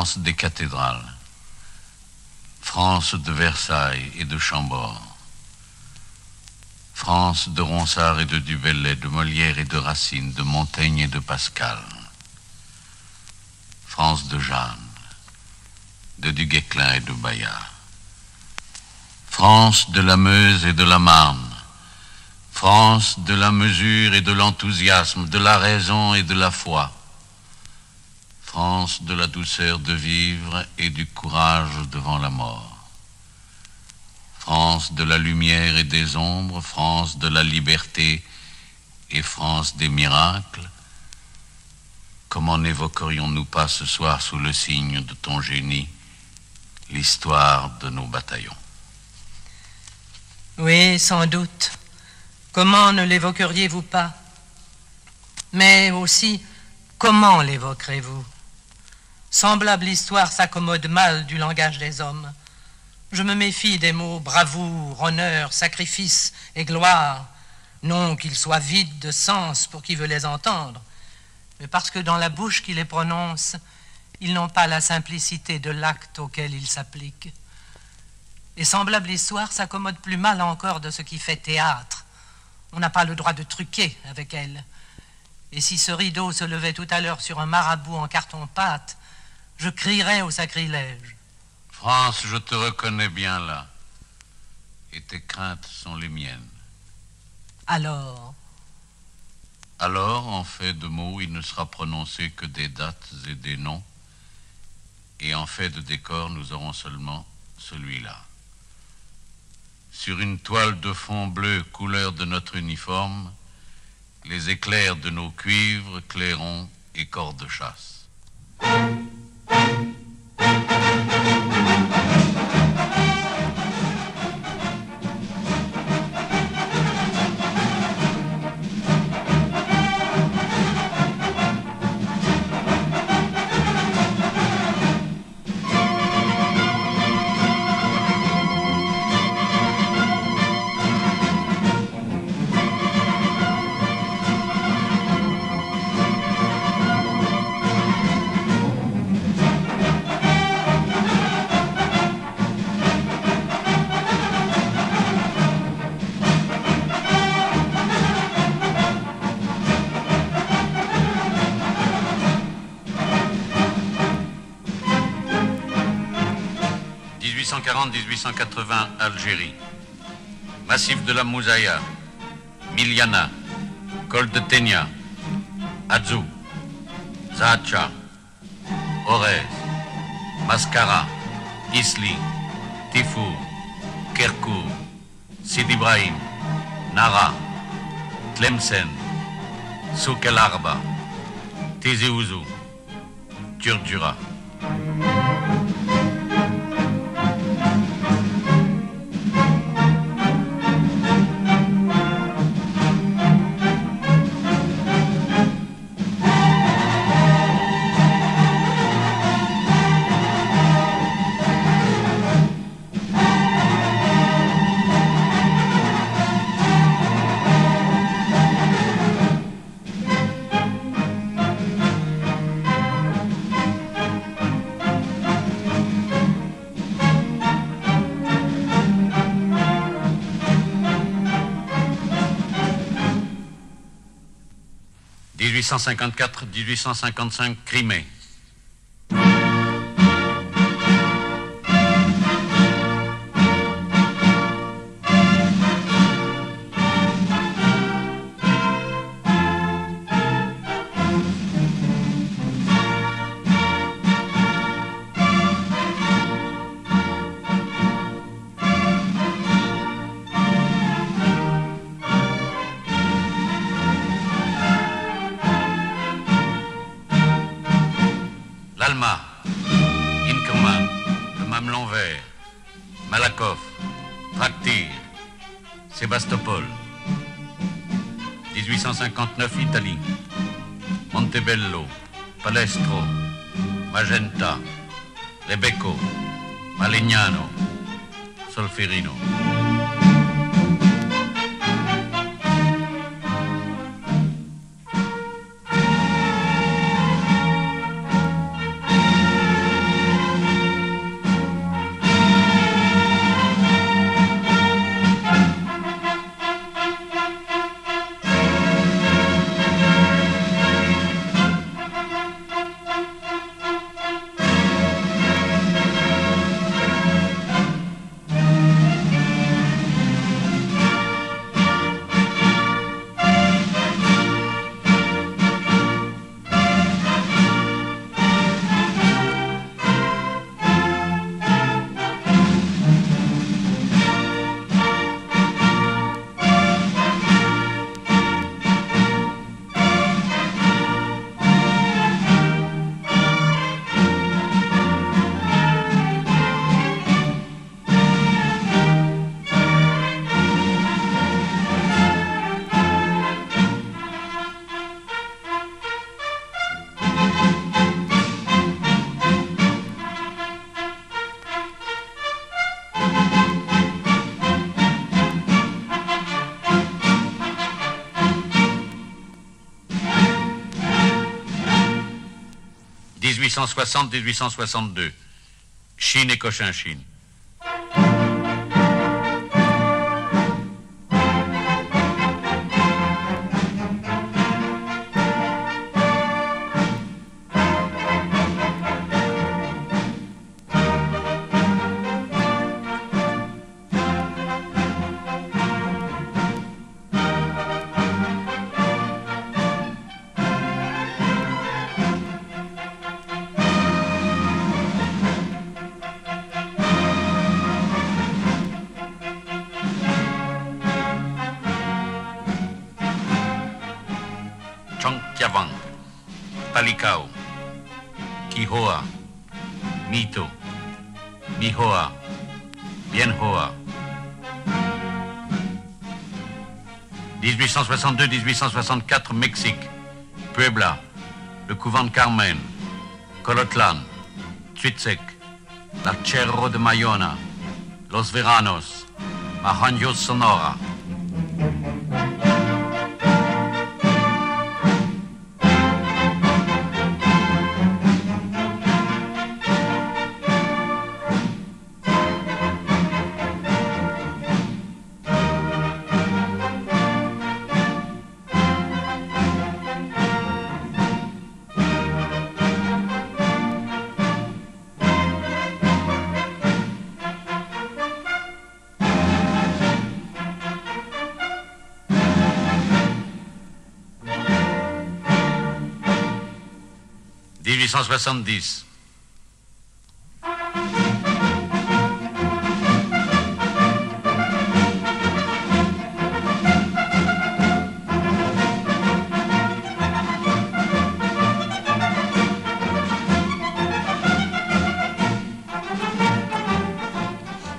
France des cathédrales, France de Versailles et de Chambord, France de Ronsard et de Du Bellay, de Molière et de Racine, de Montaigne et de Pascal, France de Jeanne, de Du Guesclin et de Bayard, France de la Meuse et de la Marne, France de la mesure et de l'enthousiasme, de la raison et de la foi, France de la douceur de vivre et du courage devant la mort, France de la lumière et des ombres, France de la liberté et France des miracles. Comment n'évoquerions-nous pas ce soir sous le signe de ton génie l'histoire de nos bataillons? Oui, sans doute. Comment ne l'évoqueriez-vous pas? Mais aussi, comment l'évoquerez-vous? Semblable histoire s'accommode mal du langage des hommes. Je me méfie des mots bravoure, honneur, sacrifice et gloire, non qu'ils soient vides de sens pour qui veut les entendre, mais parce que dans la bouche qui les prononce, ils n'ont pas la simplicité de l'acte auquel ils s'appliquent. Et semblable histoire s'accommode plus mal encore de ce qui fait théâtre. On n'a pas le droit de truquer avec elle. Et si ce rideau se levait tout à l'heure sur un marabout en carton-pâte, je crierais au sacrilège. France, je te reconnais bien là, et tes craintes sont les miennes. Alors, en fait de mots, il ne sera prononcé que des dates et des noms, et en fait de décor, nous aurons seulement celui-là. Sur une toile de fond bleu, couleur de notre uniforme, les éclairs de nos cuivres, clairons et corps de chasse. « 1880, Algérie. Massif de la Mouzaïa, Miliana, Col de Ténia, Adzou, Zahatcha, Orez, Mascara, Isli, Tifour, Kerkour, Sidi Ibrahim, Nara, Tlemcen, Souk El Arba, Tizi Ouzou, Turdura. « 1854-1855, Crimée. L'Alma, Inkerman, le Mamelon vert, Malakoff, Traktir, Sébastopol. 1859, Italie. Montebello, Palestro, Magenta, Rebecco, Malegnano, Solferino. 1860-1862. Chine et Cochinchine. Chongqiavang, Palikao, Quijoa, Mito, Mihoa, Bienhoa. 1862-1864, Mexique, Puebla, le couvent de Carmen, Colotlan, Tsuitsek, l'Archero de Mayona, Los Veranos, Mahanjos Sonora. « 1870.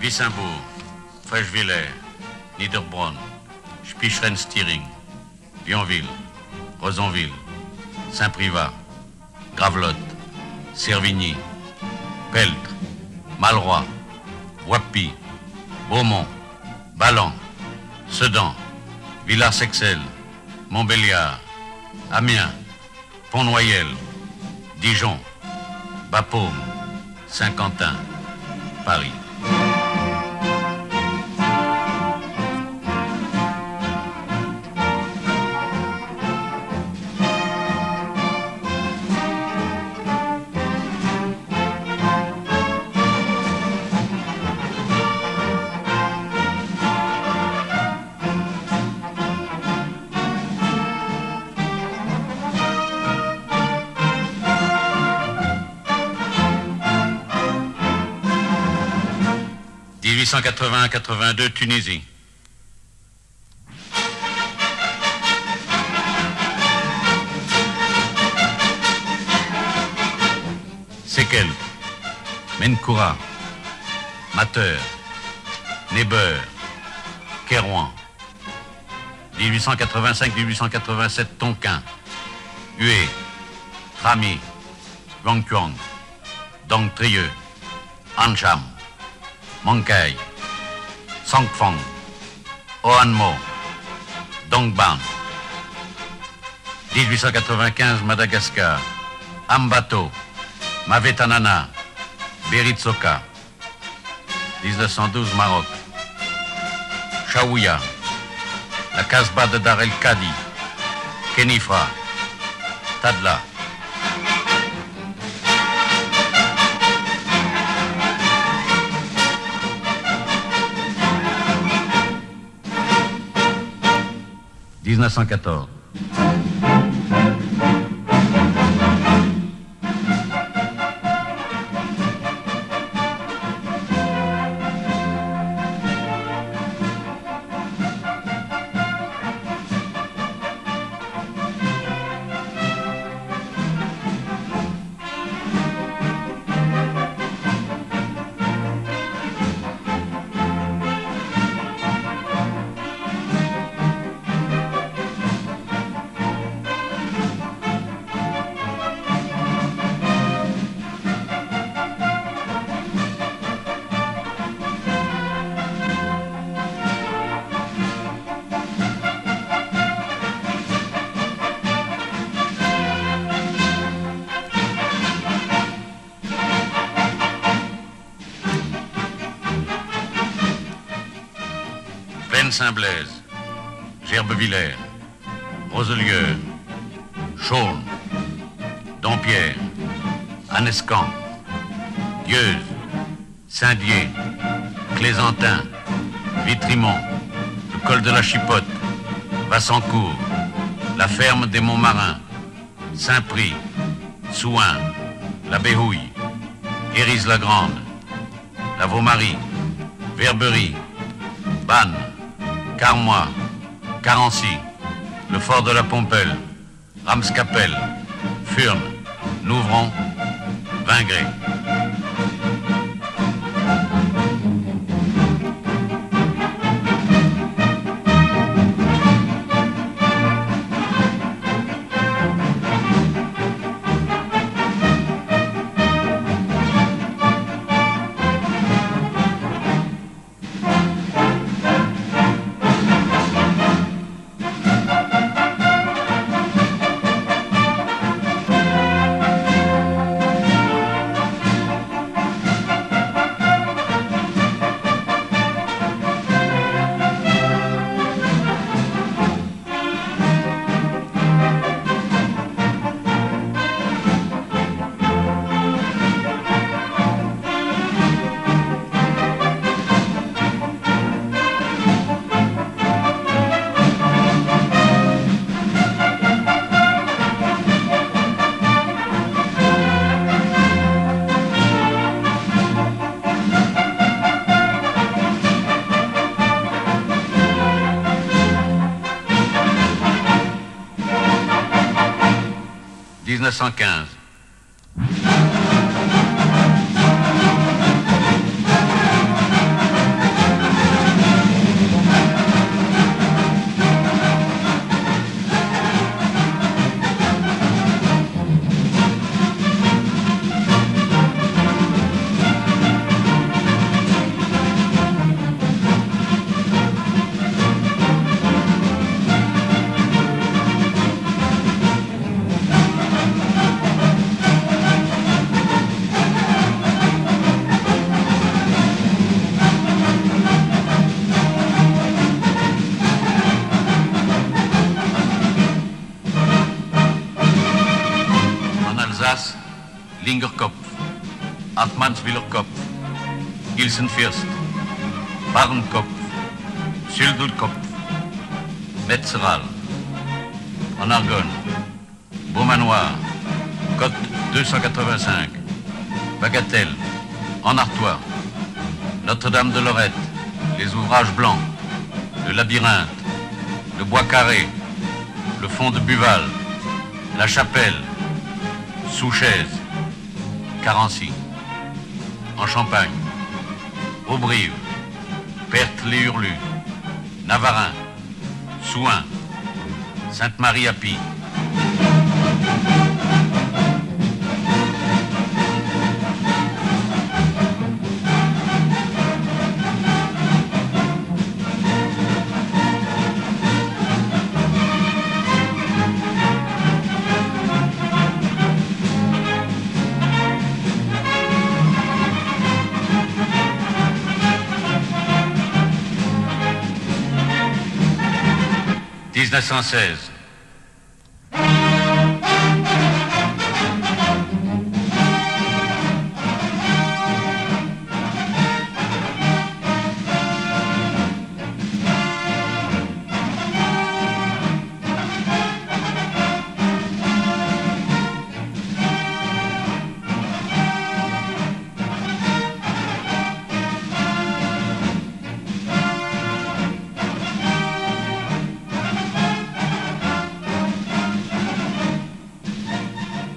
Wissembourg, Frechevillers, Niederbronn, Spicheren-Stiring, Vionville, Rosonville, Saint-Privat, Gravelotte, Servigny, Peltre, Malroy, Wappy, Beaumont, Ballan, Sedan, Villars-Sexel, Montbéliard, Amiens, Pont-Noyel, Dijon, Bapaume, Saint-Quentin, Paris. « 1880-82, Tunisie. Sekel, Menkoura, Mateur, Neber, Kérouan. 1885-1887, Tonkin, Hue, Rami, Wangquang, Dong Trieux, Ancham, Monkai, Songfang, Oanmo, Dongban. 1895, Madagascar, Ambato, Mavetanana, Beritsoka. 1912, Maroc, Chaouia, la Casbah de Dar el Khadi, Kenifra, Tadla. « 1914. Saint-Blaise, Gerbevillers, Roselieu, Chaulnes, Dompierre, Annescamp, Dieuze, Saint-Dié, Clésantin, Vitrimont, le col de la Chipote, Vassancourt, la ferme des Montmarins, Saint-Prix, Souin, la Béhouille, Hérisle-la-Grande, la Vaumarie, Verberie, Bannes, Carmois, Carency, le fort de la Pompelle, Ramscapelle, Furnes, Nouvron, Vingré. « 1915. Lingerkopf, Hartmannswillerkopf, Ilsenfürst, Barnkopf, Süldelkopf, Metzeral. En Argonne, Beaumanoir, Côte 285, Bagatelle, en Artois, Notre-Dame de Lorette, les ouvrages blancs, le labyrinthe, le bois carré, le fond de Buval, la chapelle, Souchaise, Carency, en Champagne, Aubrive, Perthes-les-Hurlus, Navarin, Souin, Sainte-Marie-à-Py. « 1916.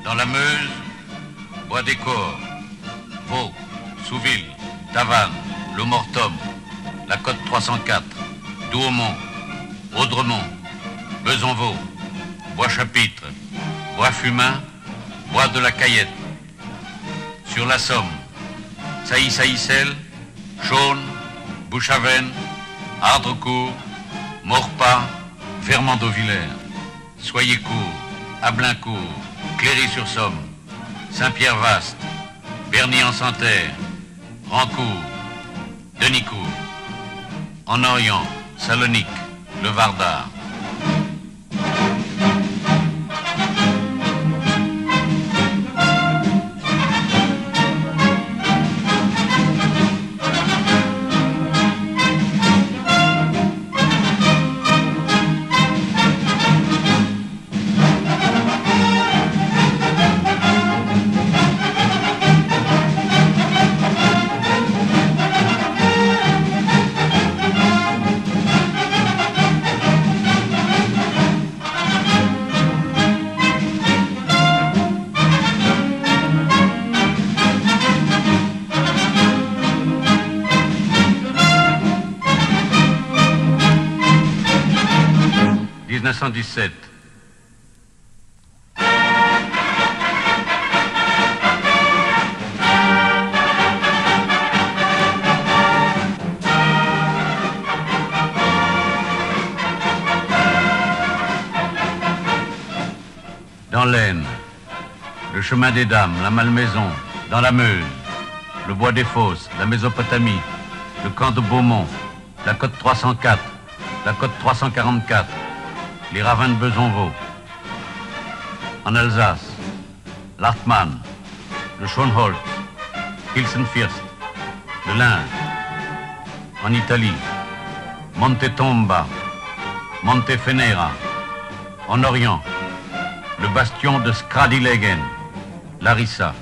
Dans la Meuse, Bois des Corps, Vaux, Souville, Tavannes, Le Mortom, la Côte 304, Douaumont, Audremont, Besanvaux, Bois-Chapitre, Bois-Fumain, Bois de la Cayette. Sur la Somme, Sailly-Saillicelle, Chaulnes, Bouchavennes, Ardrecourt, Maurepas, Vermandoux-Villers, Soyercourt, Ablaincourt, Cléry-sur-Somme, Saint-Pierre-Vaste, Berny-en-Santerre, Rancourt, Denicourt. En Orient, Salonique, le Vardar. Dans l'Aisne, le chemin des Dames, la Malmaison, dans la Meuse, le bois des Fosses, la Mésopotamie, le camp de Beaumont, la côte 304, la côte 344, les ravins de Besanvaux. En Alsace, l'Artmann, le Schönholz, Pilsenfürst, le Lin. En Italie, Monte Tomba, Montefenera. En Orient, le bastion de Skradilegen, Larissa.